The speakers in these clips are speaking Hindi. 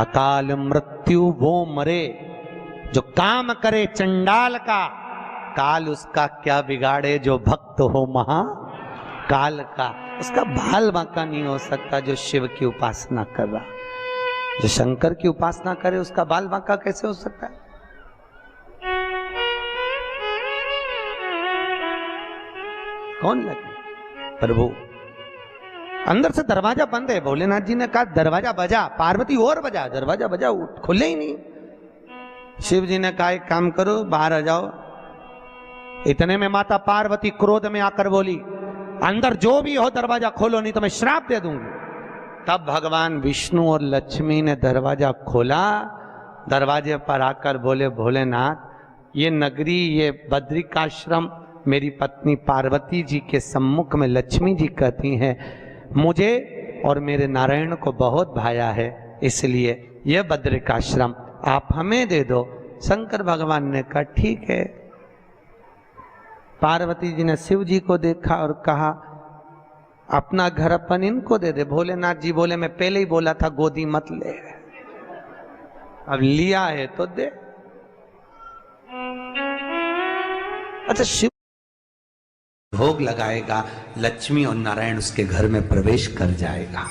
अकाल मृत्यु वो मरे जो काम करे चंडाल का, काल उसका क्या बिगाड़े जो भक्त हो महा काल का। उसका बाल बांका नहीं हो सकता जो शिव की उपासना कर रहा। जो शंकर की उपासना करे उसका बाल बांका कैसे हो सकता है? कौन लगे? प्रभु अंदर से दरवाजा बंद है। भोलेनाथ जी ने कहा दरवाजा बजा, पार्वती और बजा, दरवाजा बजा, खुले ही नहीं। शिव जी ने कहा एक काम करो बाहर आ जाओ। इतने में माता पार्वती क्रोध में आकर बोली अंदर जो भी हो दरवाजा खोलो नहीं तो मैं श्राप दे दूंगी। तब भगवान विष्णु और लक्ष्मी ने दरवाजा खोला। दरवाजे पर आकर बोले भोलेनाथ ये नगरी, ये बद्रिकाश्रम मेरी पत्नी पार्वती जी के सम्मुख में लक्ष्मी जी कहती हैं मुझे और मेरे नारायण को बहुत भाया है, इसलिए यह बद्रिकाश्रम आप हमें दे दो। शंकर भगवान ने कहा ठीक है। पार्वती जी ने शिव जी को देखा और कहा अपना घर अपन इनको दे दे। भोलेनाथ जी बोले मैं पहले ही बोला था गोदी मत ले, अब लिया है तो दे। अच्छा शिव भोग लगाएगा, लक्ष्मी और नारायण उसके घर में प्रवेश कर जाएगा।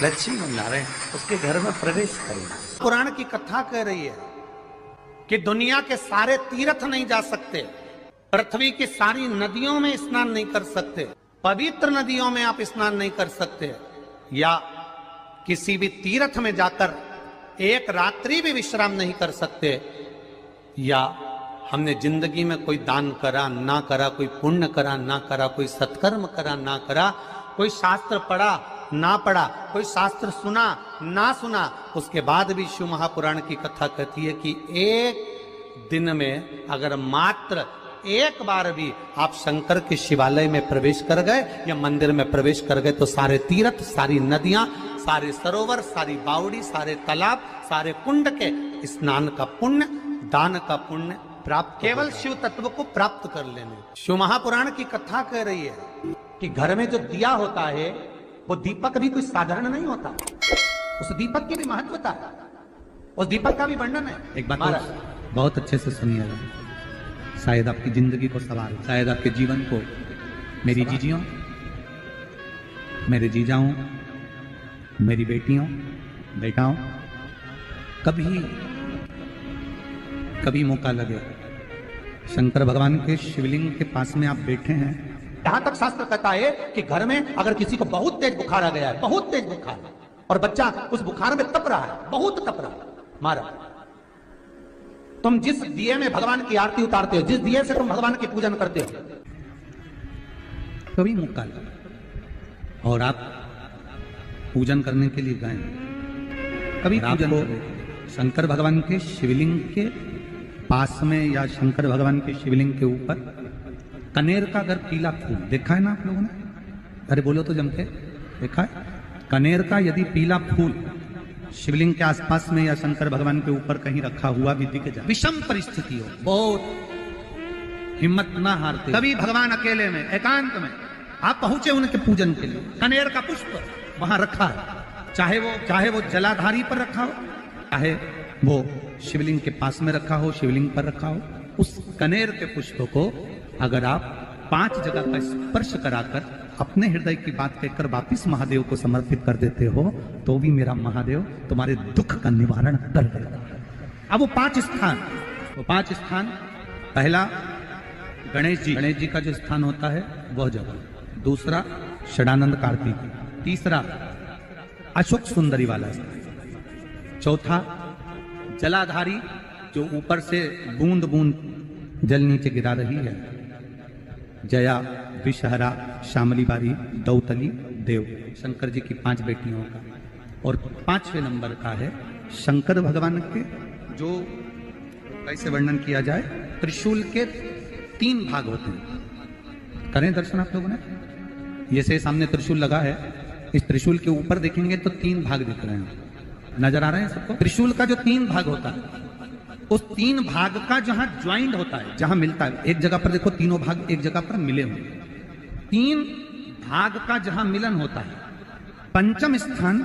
लक्ष्मी और नारायण उसके घर में प्रवेश करेगा। पुराण की कथा कह रही है कि दुनिया के सारे तीर्थ नहीं जा सकते, पृथ्वी की सारी नदियों में स्नान नहीं कर सकते, पवित्र नदियों में आप स्नान नहीं कर सकते, या किसी भी तीर्थ में जाकर एक रात्रि भी विश्राम नहीं कर सकते, या हमने जिंदगी में कोई दान करा ना करा, कोई पुण्य करा ना करा, कोई सत्कर्म करा ना करा, कोई शास्त्र पढ़ा ना पढ़ा, कोई शास्त्र सुना ना सुना, उसके बाद भी शिव महापुराण की कथा कहती है कि एक दिन में अगर मात्र एक बार भी आप शंकर के शिवालय में प्रवेश कर गए या मंदिर में प्रवेश कर गए तो सारे तीर्थ, सारी नदियां, सारे सरोवर, सारी बावड़ी, सारे तालाब, सारे कुंड के स्नान का पुण्य, दान का पुण्य प्राप्त, केवल शिव तत्व को प्राप्त कर लेने। शिव महापुराण की कथा कह रही है कि घर में जो दिया होता है वो दीपक भी कोई साधारण नहीं होता, उस दीपक की भी महत्वता है, उस दीपक का भी वर्णन है। एक बात बहुत अच्छे से सुनिएगा, शायद आपकी जिंदगी को सवार, शायद आपके जीवन को। मेरी जीजियों, मेरे जीजाओं, मेरी बेटियों, बेटाओं, कभी मौका लगे शंकर भगवान के शिवलिंग के पास में आप बैठे हैं। यहां तक शास्त्र कहता है कि घर में अगर किसी को बहुत तेज बुखार आ गया है, बहुत तेज बुखार, और बच्चा उस बुखार में तप रहा है, बहुत तप रहा है, मारा, तुम जिस दिए में भगवान की आरती उतारते हो, जिस दिए से तुम भगवान की पूजन करते हो, कभी मौका लगा और आप पूजन करने के लिए गए, कभी आपको शंकर भगवान के शिवलिंग के पास में या शंकर भगवान के शिवलिंग के ऊपर कनेर का अगर पीला फूल देखा है ना आप लोगों ने? अरे बोलो तो जमके, देखा है? कनेर का यदि पीला फूल शिवलिंग के आसपास में या शंकर भगवान के ऊपर कहीं रखा हुआ भी दिख जाए, विषम परिस्थिति हो, बहुत हिम्मत ना हारते, कभी भगवान अकेले में एकांत में आप पहुंचे उनके पूजन के लिए, कनेर का पुष्प वहां रखा है, चाहे वो जलाधारी पर रखा हो, चाहे वो शिवलिंग के पास में रखा हो, शिवलिंग पर रखा हो, उस कनेर के पुष्प को अगर आप 5 जगह का स्पर्श कराकर अपने हृदय की बात कहकर वापिस महादेव को समर्पित कर देते हो तो भी मेरा महादेव तुम्हारे दुख का निवारण कर देगा। अब वो 5 स्थान, पहला गणेश जी का जो स्थान होता है वह जगह, दूसरा षडानंद कार्तिक, तीसरा अशोक सुंदरी वाला स्थान, चौथा जलाधारी जो ऊपर से बूंद बूंद जल नीचे गिरा रही है, जया, विषहरा, शामली बारी, दौतली, देव, शंकर जी की 5 बेटियों का, और 5वें नंबर का है शंकर भगवान के, जो कैसे वर्णन किया जाए, त्रिशूल के 3 भाग होते हैं। करें दर्शन आप लोगों ने? जैसे सामने त्रिशूल लगा है, इस त्रिशूल के ऊपर देखेंगे तो 3 भाग दिख रहे हैं, नजर आ रहे हैं सबको? त्रिशूल का जो 3 भाग होता है, उस 3 भाग का जहां ज्वाइंट होता है, जहां मिलता है, एक जगह पर देखो तीनों भाग एक जगह पर मिले हुए, 3 भाग का जहां मिलन होता है, पंचम स्थान,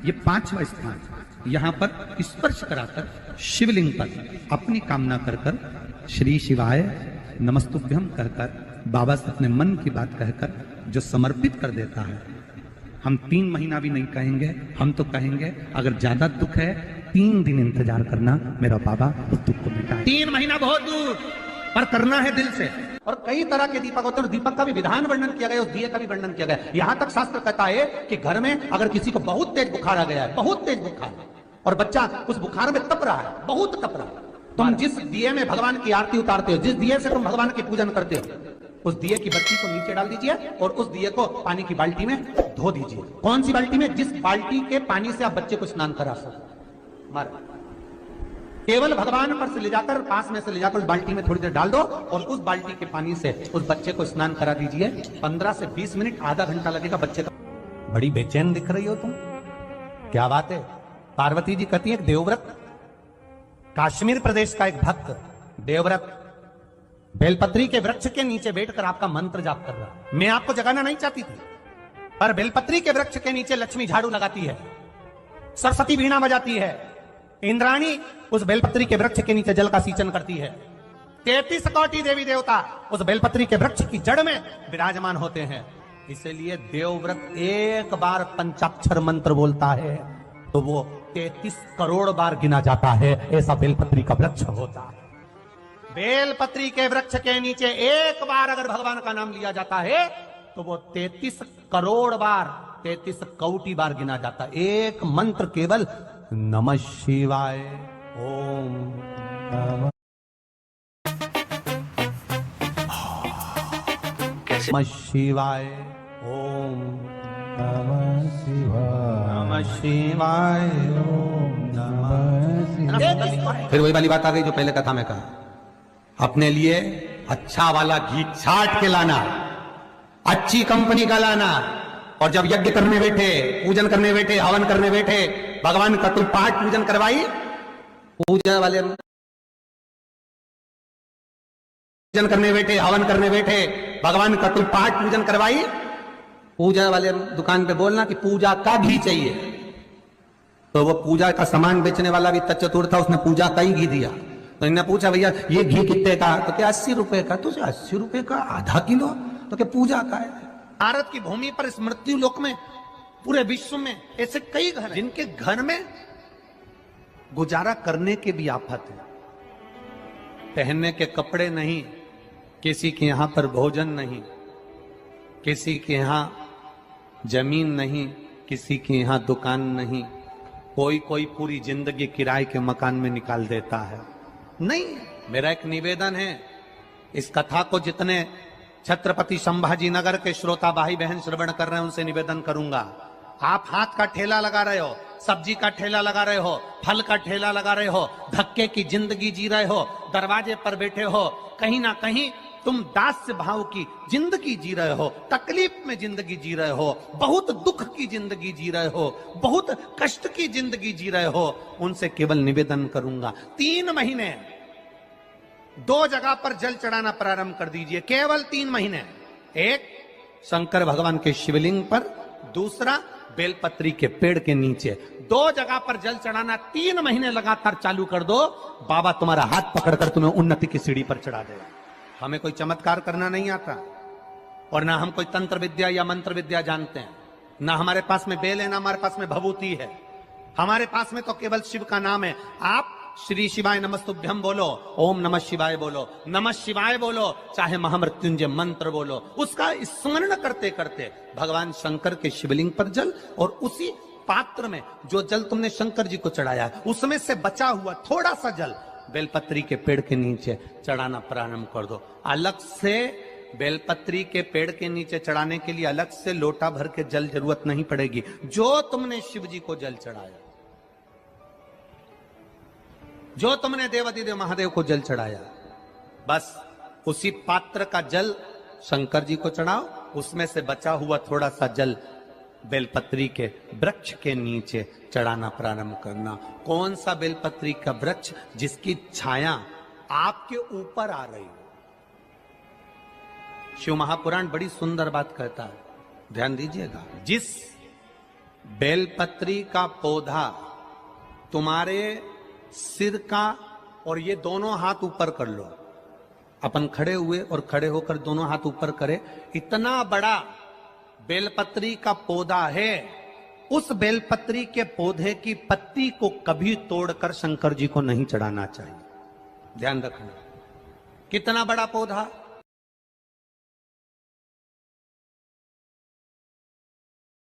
ये 5वां स्थान, यहाँ पर स्पर्श कराकर शिवलिंग पर अपनी कामना कर कर श्री शिवाय नमस्तुभ्यम कहकर बाबा से अपने मन की बात कहकर जो समर्पित कर देता है, हम 3 महीना भी नहीं कहेंगे, हम तो कहेंगे अगर ज्यादा दुख है 3 दिन इंतजार करना, मेरा बाबा उस दुख को मिटाए। 3 महीना बहुत दूर, पर करना है दिल से। और कई तरह के दीपक होते हैं, और दीपक का भी विधान वर्णन किया गया, उस दिए का भी वर्णन किया गया। यहां तक शास्त्र कहता है कि घर में अगर किसी को बहुत तेज बुखार आ गया है, बहुत तेज बुखार, और बच्चा उस बुखार में तप रहा है, बहुत तप रहा है, तुम जिस दिए में भगवान की आरती उतारते हो, जिस दिए से तुम भगवान की पूजन करते हो, उस दिए की बत्ती को नीचे डाल दीजिए और उस दिए को पानी की बाल्टी में धो दीजिए। कौन सी बाल्टी में? जिस बाल्टी के पानी से आप बच्चे को स्नान करा सको। मार केवल भगवान पर से ले जाकर, पास में से ले जाकर उस बाल्टी में थोड़ी देर डाल दो और उस बाल्टी के पानी से उस बच्चे को स्नान करा दीजिए। 15 से 20 मिनट, आधा घंटा लगेगा बच्चे का। बड़ी बेचैन दिख रही हो तुम, क्या बात है? पार्वती जी कहती है देवव्रत, कश्मीर प्रदेश का एक भक्त देवव्रत बेलपत्री के वृक्ष के नीचे बैठकर आपका मंत्र जाप कर रहा। मैं आपको जगाना नहीं चाहती थी, पर बेलपत्री के वृक्ष के नीचे लक्ष्मी झाड़ू लगाती है, सरस्वती वीणा बजाती है, इंद्राणी उस बेलपत्री के वृक्ष के नीचे जल का सींचन करती है, 33 कोटि देवी देवता उस बेलपत्री के वृक्ष की जड़ में विराजमान होते हैं। इसलिए देवव्रत एक बार पंचाक्षर मंत्र बोलता है तो वो 33 करोड़ बार गिना जाता है, ऐसा बेलपत्री का वृक्ष होता है। बेलपत्री के वृक्ष के नीचे एक बार अगर भगवान का नाम लिया जाता है तो वो 33 करोड़ बार, 33 कोटि बार गिना जाता है। एक मंत्र केवल नमः शिवाय, ओम नमः शिवाय, ओम नमः शिवाय, नमः शिवाय, ओम नमः शिवाय। फिर वही वाली बात आ गई जो पहले कथा में कहा, अपने लिए अच्छा वाला घी छाट के लाना, अच्छी कंपनी का लाना, और जब यज्ञ करने बैठे, पूजन करने बैठे, हवन करने बैठे, भगवान का कोई पाठ पूजन करवाई, पूजन वाले पूजन करने बैठे, हवन करने बैठे, भगवान का कोई पाठ पूजन करवाई, पूजा वाले दुकान पे बोलना कि पूजा का घी चाहिए। तो वो पूजा का सामान बेचने वाला भी तत्चतुर था, उसने पूजा का ही घी दिया। तो इन्होंने पूछा भैया ये घी कितने का? तो क्या 80 रुपए का? तो 80 रुपए का आधा किलो? तो क्या पूजा का है? भारत की भूमि पर इस मृत्यु लोक में, पूरे विश्व में ऐसे कई घर हैं जिनके घर में गुजारा करने के भी आफत है, पहनने के कपड़े नहीं, किसी के यहां पर भोजन नहीं, किसी के यहां जमीन नहीं, किसी के यहां दुकान नहीं, कोई पूरी जिंदगी किराए के मकान में निकाल देता है। नहीं, मेरा एक निवेदन है, इस कथा को जितने छत्रपति संभाजी नगर के श्रोता भाई बहन श्रवण कर रहे हैं उनसे निवेदन करूंगा, आप हाथ का ठेला लगा रहे हो, सब्जी का ठेला लगा रहे हो, फल का ठेला लगा रहे हो, धक्के की जिंदगी जी रहे हो, दरवाजे पर बैठे हो, कहीं ना कहीं तुम दास्य भाव की जिंदगी जी रहे हो, तकलीफ में जिंदगी जी रहे हो, बहुत दुख की जिंदगी जी रहे हो, बहुत कष्ट की जिंदगी जी रहे हो, उनसे केवल निवेदन करूंगा 3 महीने 2 जगह पर जल चढ़ाना प्रारंभ कर दीजिए, केवल 3 महीने। एक शंकर भगवान के शिवलिंग पर, दूसरा बेलपत्री के पेड़ के नीचे, 2 जगह पर जल चढ़ाना 3 महीने लगातार चालू कर दो, बाबा तुम्हारा हाथ पकड़कर तुम्हें उन्नति की सीढ़ी पर चढ़ा देगा। हमें कोई चमत्कार करना नहीं आता, और ना हम कोई तंत्र विद्या या मंत्र विद्या जानते हैं, ना हमारे पास में बेल है, ना हमारे पास में भभूति है, हमारे पास में तो केवल शिव का नाम है। आप श्री शिवाय नमस्तुभ्यम बोलो, ओम नमः शिवाय बोलो, नमः शिवाय बोलो, चाहे महामृत्युंजय मंत्र बोलो, उसका स्मरण करते करते भगवान शंकर के शिवलिंग पर जल, और उसी पात्र में जो जल तुमने शंकर जी को चढ़ाया उसमें से बचा हुआ थोड़ा सा जल बेलपत्री के पेड़ के नीचे चढ़ाना प्रारंभ कर दो। अलग से बेलपत्री के पेड़ के नीचे चढ़ाने के लिए अलग से लोटा भर के जल जरूरत नहीं पड़ेगी। जो तुमने शिव जी को जल चढ़ाया, जो तुमने देवादिदेव महादेव को जल चढ़ाया, बस उसी पात्र का जल शंकर जी को चढ़ाओ, उसमें से बचा हुआ थोड़ा सा जल बेलपत्री के वृक्ष के नीचे चढ़ाना प्रारंभ करना। कौन सा बेलपत्री का वृक्ष? जिसकी छाया आपके ऊपर आ रही हो। शिव महापुराण बड़ी सुंदर बात कहता है, ध्यान दीजिएगा। जिस बेलपत्री का पौधा तुम्हारे सिर का और ये दोनों हाथ ऊपर कर लो। अपन खड़े हुए और खड़े होकर दोनों हाथ ऊपर करे। इतना बड़ा बेलपत्री का पौधा है, उस बेलपत्री के पौधे की पत्ती को कभी तोड़कर शंकर जी को नहीं चढ़ाना चाहिए। ध्यान रखना, कितना बड़ा पौधा,